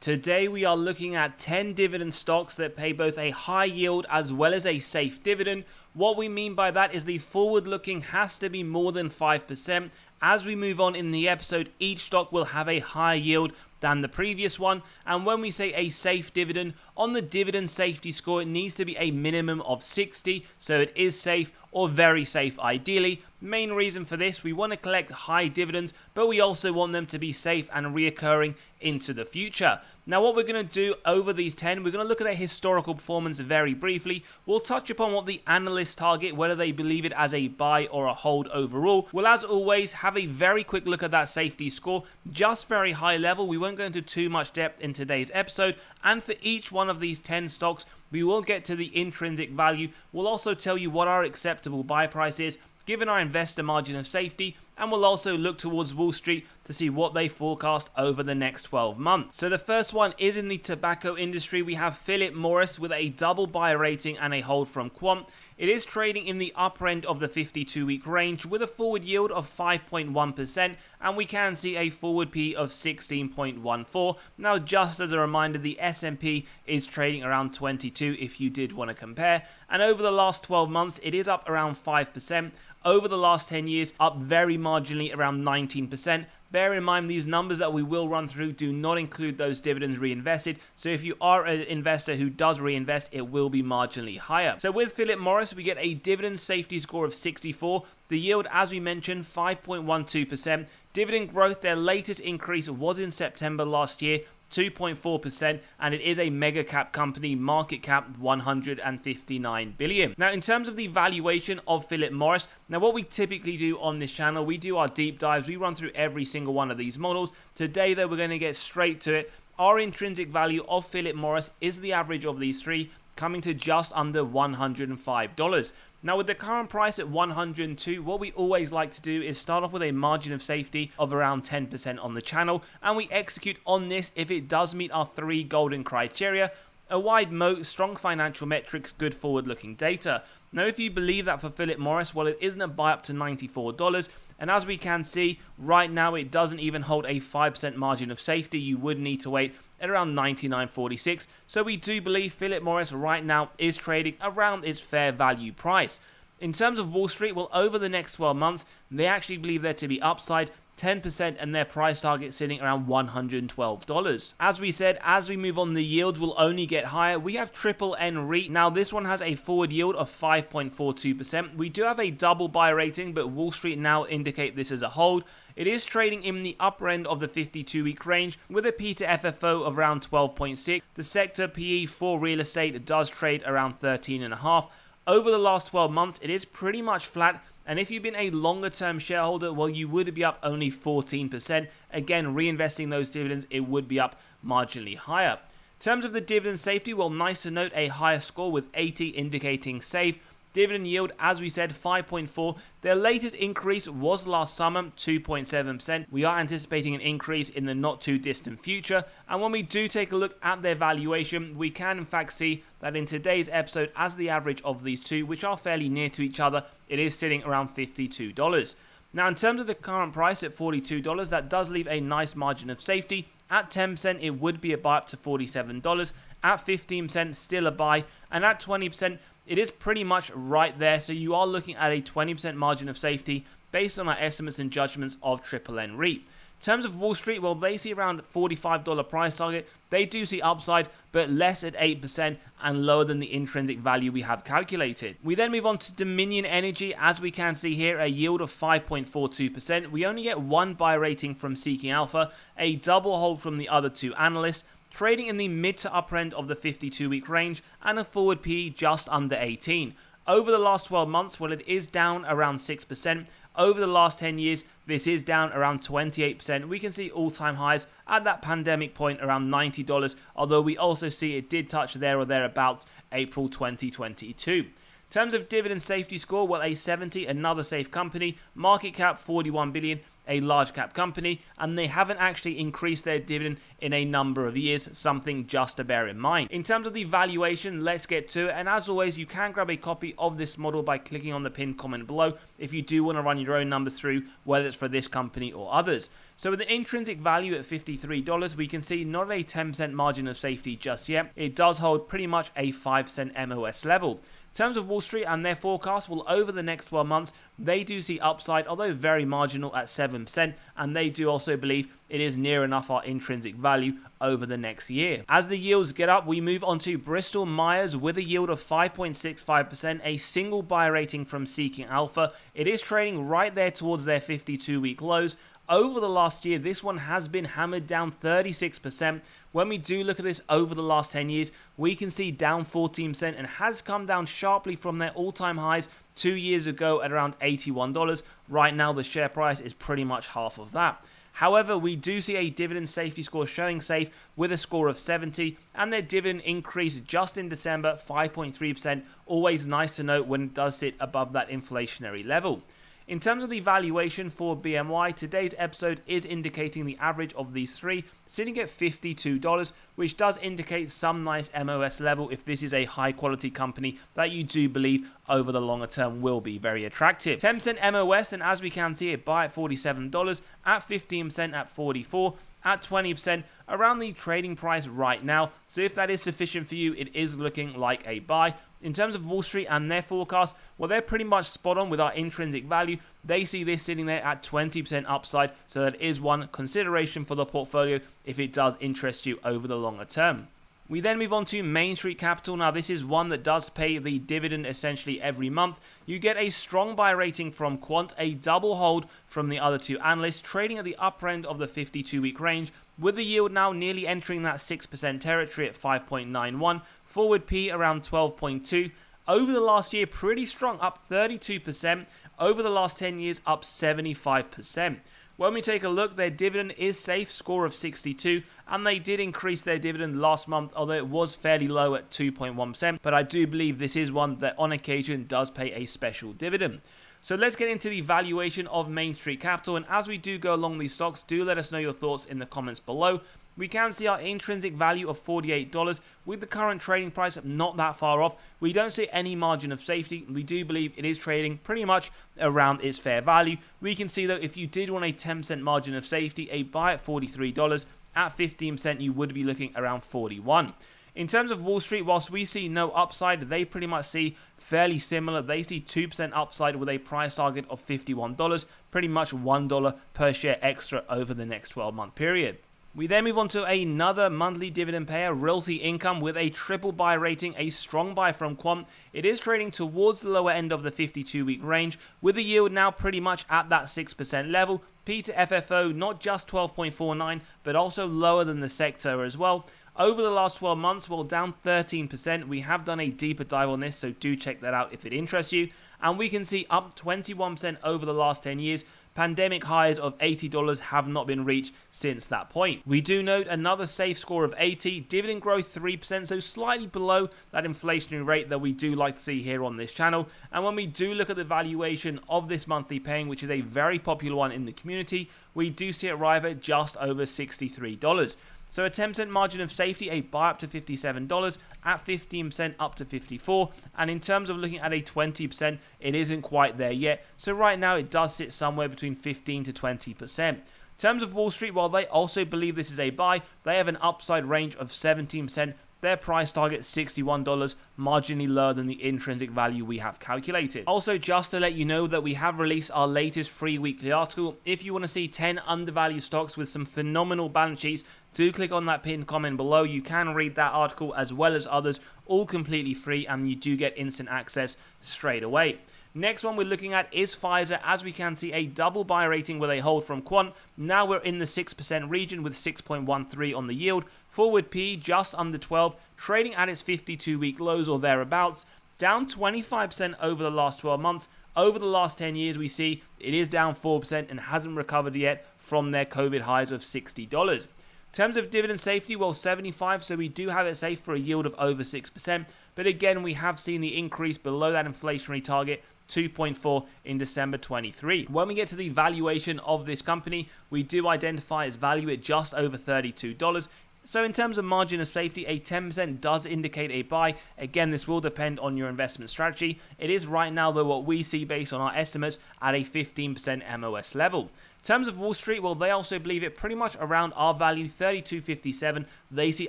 Today we are looking at 10 dividend stocks that pay both a high yield as well as a safe dividend. What we mean by that is the forward looking has to be more than 5%. As we move on in the episode, each stock will have a higher yield than the previous one, and when we say a safe dividend, on the dividend safety score it needs to be a minimum of 60, so it is safe or very safe ideally. Main reason for this, we want to collect high dividends, but we also want them to be safe and reoccurring into the future. Now what we're going to do over these 10, we're going to look at their historical performance very briefly. We'll touch upon what the analysts target, whether they believe it as a buy or a hold overall. We'll as always have a very quick look at that safety score, just very high level. We won't go into too much depth in today's episode, and for each one of these 10 stocks we will get to the intrinsic value. We'll also tell you what our acceptable buy price is given our investor margin of safety, and we'll also look towards Wall Street to see what they forecast over the next 12 months. So the first one is in the tobacco industry. We have Philip Morris with a double buy rating and a hold from Quant. It is trading in the upper end of the 52-week range with a forward yield of 5.1%, and we can see a forward P of 16.14. Now, just as a reminder, the S&P is trading around 22 if you did want to compare, and over the last 12 months, it is up around 5%. Over the last 10 years, up very marginally around 19%. Bear in mind, these numbers that we will run through do not include those dividends reinvested. So if you are an investor who does reinvest, it will be marginally higher. So with Philip Morris, we get a dividend safety score of 64. The yield, as we mentioned, 5.12%. Dividend growth, their latest increase was in September last year, 2.4%, and it is a mega cap company, market cap 159 billion. Now, in terms of the valuation of Philip Morris, now what we typically do on this channel, we do our deep dives, we run through every single one of these models. Today though, we're going to get straight to it. Our intrinsic value of Philip Morris is the average of these three, coming to just under $105. Now with the current price at 102, what we always like to do is start off with a margin of safety of around 10% on the channel, and we execute on this if it does meet our three golden criteria: a wide moat, strong financial metrics, good forward-looking data. Now if you believe that for Philip Morris, well, it isn't a buy up to $94, and as we can see, right now it doesn't even hold a 5% margin of safety. You would need to wait at around $99.46. So we do believe Philip Morris right now is trading around its fair value price. In terms of Wall Street, well, over the next 12 months, they actually believe there to be upside 10%, and their price target sitting around $112. As we said, as we move on, the yields will only get higher. We have Triple N REIT. Now this one has a forward yield of 5.42%. We do have a double buy rating, but Wall Street now indicate this as a hold. It is trading in the upper end of the 52-week range with a P to FFO of around 12.6. The sector PE for real estate does trade around 13.5. Over the last 12 months, it is pretty much flat. And if you've been a longer term shareholder, well, you would be up only 14%. Again, reinvesting those dividends, it would be up marginally higher. In terms of the dividend safety, well, nice to note a higher score with 80 indicating safe. Dividend yield, as we said, 5.4. Their latest increase was last summer, 2.7%. We are anticipating an increase in the not too distant future. And when we do take a look at their valuation, we can in fact see that in today's episode, as the average of these two, which are fairly near to each other, it is sitting around $52. Now, in terms of the current price at $42, that does leave a nice margin of safety. At 10%, it would be a buy up to $47. At 15%, still a buy. And at 20%, it is pretty much right there, so you are looking at a 20% margin of safety based on our estimates and judgments of Triple N REIT. In terms of Wall Street, well, they see around $45 price target. They do see upside, but less at 8% and lower than the intrinsic value we have calculated. We then move on to Dominion Energy. As we can see here, a yield of 5.42%. We only get one buy rating from Seeking Alpha, a double hold from the other two analysts, trading in the mid to upper end of the 52-week range, and a forward PE just under 18. Over the last 12 months, well, it is down around 6%. Over the last 10 years, this is down around 28%. We can see all-time highs at that pandemic point around $90, although we also see it did touch there or thereabouts April 2022. In terms of dividend safety score, well, a 70, another safe company, market cap 41 billion, a large cap company, and they haven't actually increased their dividend in a number of years, something just to bear in mind. In terms of the valuation, let's get to it, and as always, you can grab a copy of this model by clicking on the pinned comment below if you do want to run your own numbers through, whether it's for this company or others. So with an intrinsic value at $53, we can see not a 10% margin of safety just yet. It does hold pretty much a 5% MOS level. In terms of Wall Street and their forecast, well, over the next 12 months, they do see upside, although very marginal at 7%, and they do also believe it is near enough our intrinsic value over the next year. As the yields get up, we move on to BristolMyers with a yield of 5.65%, a single buy rating from Seeking Alpha. It is trading right there towards their 52-week lows. Over the last year, this one has been hammered down 36%. When we do look at this over the last 10 years, we can see down 14% and has come down sharply from their all-time highs 2 years ago at around $81. Right now, the share price is pretty much half of that. However, we do see a dividend safety score showing safe with a score of 70, and their dividend increase just in December, 5.3%. Always nice to note when it does sit above that inflationary level. In terms of the valuation for BMY, today's episode is indicating the average of these three, sitting at $52, which does indicate some nice MOS level if this is a high quality company that you do believe over the longer term will be very attractive. 10% MOS, and as we can see, it buy at $47, at 15% at $44, at 20% around the trading price right now. So if that is sufficient for you, it is looking like a buy. In terms of Wall Street and their forecast, well, they're pretty much spot on with our intrinsic value. They see this sitting there at 20% upside, so that is one consideration for the portfolio if it does interest you over the longer term. We then move on to Main Street Capital. Now, this is one that does pay the dividend essentially every month. You get a strong buy rating from Quant, a double hold from the other two analysts, trading at the upper end of the 52-week range, with the yield now nearly entering that 6% territory at 5.91, forward P around 12.2. Over the last year, pretty strong, up 32%. Over the last 10 years, up 75%. When we take a look, their dividend is safe, score of 62, and they did increase their dividend last month, although it was fairly low at 2.1%, but I do believe this is one that on occasion does pay a special dividend. So let's get into the valuation of Main Street Capital, and as we do go along these stocks, do let us know your thoughts in the comments below. We can see our intrinsic value of $48 with the current trading price not that far off. We don't see any margin of safety. We do believe it is trading pretty much around its fair value. We can see though, if you did want a 10% margin of safety, a buy at $43, at 15% you would be looking around $41. In terms of Wall Street, whilst we see no upside, they pretty much see fairly similar. They see 2% upside with a price target of $51, pretty much $1 per share extra over the next 12-month period. We then move on to another monthly dividend payer, Realty Income, with a triple buy rating, a strong buy from Quant. It is trading towards the lower end of the 52-week range, with the yield now pretty much at that 6% level. P to FFO not just 12.49, but also lower than the sector as well. Over the last 12 months, well, down 13%. We have done a deeper dive on this, so do check that out if it interests you. And we can see up 21% over the last 10 years. Pandemic highs of $80 have not been reached since that point. We do note another safe score of 80, dividend growth 3%, so slightly below that inflationary rate that we do like to see here on this channel. And when we do look at the valuation of this monthly paying, which is a very popular one in the community, we do see it arrive at just over $63. So a 10% margin of safety, a buy up to $57, at 15% up to $54, and in terms of looking at a 20%, it isn't quite there yet. So right now it does sit somewhere between 15 to 20%. In terms of Wall Street, while they also believe this is a buy, they have an upside range of 17%. Their price target $61, marginally lower than the intrinsic value we have calculated. Also, just to let you know that we have released our latest free weekly article. If you want to see 10 undervalued stocks with some phenomenal balance sheets, do click on that pinned comment below. You can read that article as well as others, all completely free, and you do get instant access straight away. Next one we're looking at is Pfizer. As we can see, a double buy rating with a hold from Quant. Now we're in the 6% region with 6.13 on the yield. Forward P just under 12, trading at its 52-week lows or thereabouts. Down 25% over the last 12 months. Over the last 10 years, we see it is down 4% and hasn't recovered yet from their COVID highs of $60. In terms of dividend safety, well, 75, so we do have it safe for a yield of over 6%. But again, we have seen the increase below that inflationary target 2.4 in December 23. When we get to the valuation of this company, we do identify its value at just over $32. So in terms of margin of safety, a 10% does indicate a buy. Again, this will depend on your investment strategy. It is right now, though, what we see based on our estimates at a 15% MOS level. In terms of Wall Street, well, they also believe it pretty much around our value, 32.57. They see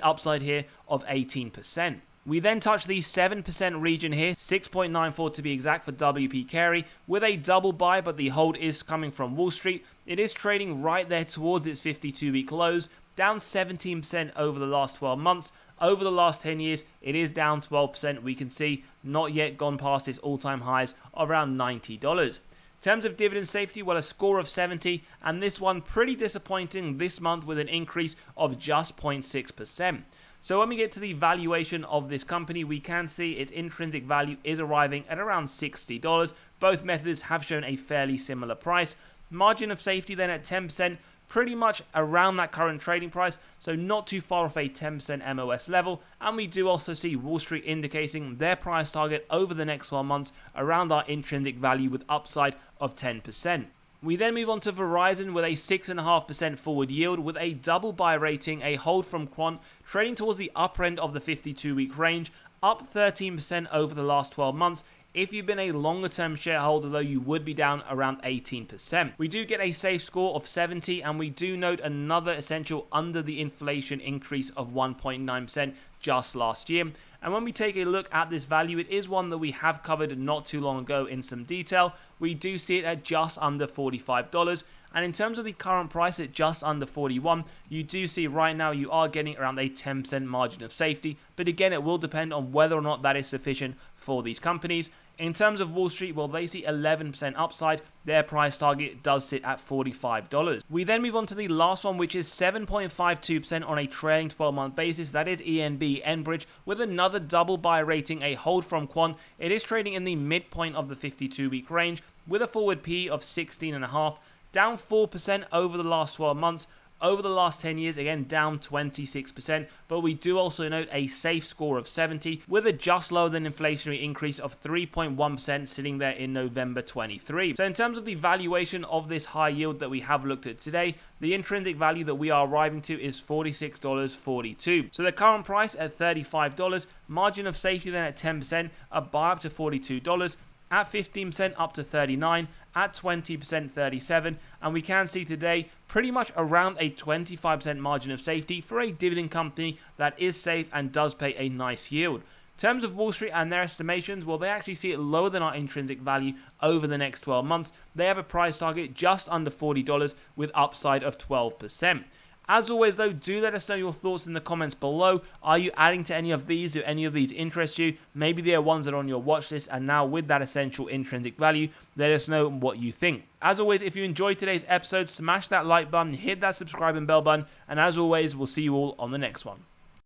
upside here of 18%. We then touch the 7% region here, 6.94 to be exact for WP Carey, with a double buy, but the hold is coming from Wall Street. It is trading right there towards its 52-week lows, down 17% over the last 12 months. Over the last 10 years, it is down 12%. We can see not yet gone past its all-time highs of around $90. In terms of dividend safety, well, a score of 70, and this one pretty disappointing this month with an increase of just 0.6%. So when we get to the valuation of this company, we can see its intrinsic value is arriving at around $60. Both methods have shown a fairly similar price. Margin of safety then at 10%, pretty much around that current trading price, so not too far off a 10% MOS level. And we do also see Wall Street indicating their price target over the next 12 months around our intrinsic value with upside of 10%. We then move on to Verizon with a 6.5% forward yield with a double buy rating, a hold from Quant, trading towards the upper end of the 52-week range, up 13% over the last 12 months. If you've been a longer term shareholder, though, you would be down around 18%. We do get a safe score of 70, and we do note another essential under the inflation increase of 1.9% just last year. And when we take a look at this value, it is one that we have covered not too long ago in some detail. We do see it at just under $45. And in terms of the current price at just under 41, you do see right now you are getting around a 10% margin of safety. But again, it will depend on whether or not that is sufficient for these companies. In terms of Wall Street, well, they see 11% upside. Their price target does sit at $45. We then move on to the last one, which is 7.52% on a trailing 12-month basis. That is ENB Enbridge with another double buy rating, a hold from Quant. It is trading in the midpoint of the 52-week range with a forward P of 16.5, down 4% over the last 12 months. Over the last 10 years, again, down 26%, but we do also note a safe score of 70 with a just lower than inflationary increase of 3.1% sitting there in November 23. So in terms of the valuation of this high yield that we have looked at today, the intrinsic value that we are arriving to is $46.42. So the current price at $35, margin of safety then at 10%, a buy up to $42, at 15% up to 39, at 20% 37, and we can see today pretty much around a 25% margin of safety for a dividend company that is safe and does pay a nice yield. In terms of Wall Street and their estimations, well, they actually see it lower than our intrinsic value over the next 12 months. They have a price target just under $40 with upside of 12%. As always, though, do let us know your thoughts in the comments below. Are you adding to any of these? Do any of these interest you? Maybe they are ones that are on your watch list, and now with that essential intrinsic value, let us know what you think. As always, if you enjoyed today's episode, smash that like button, hit that subscribe and bell button, and as always, we'll see you all on the next one.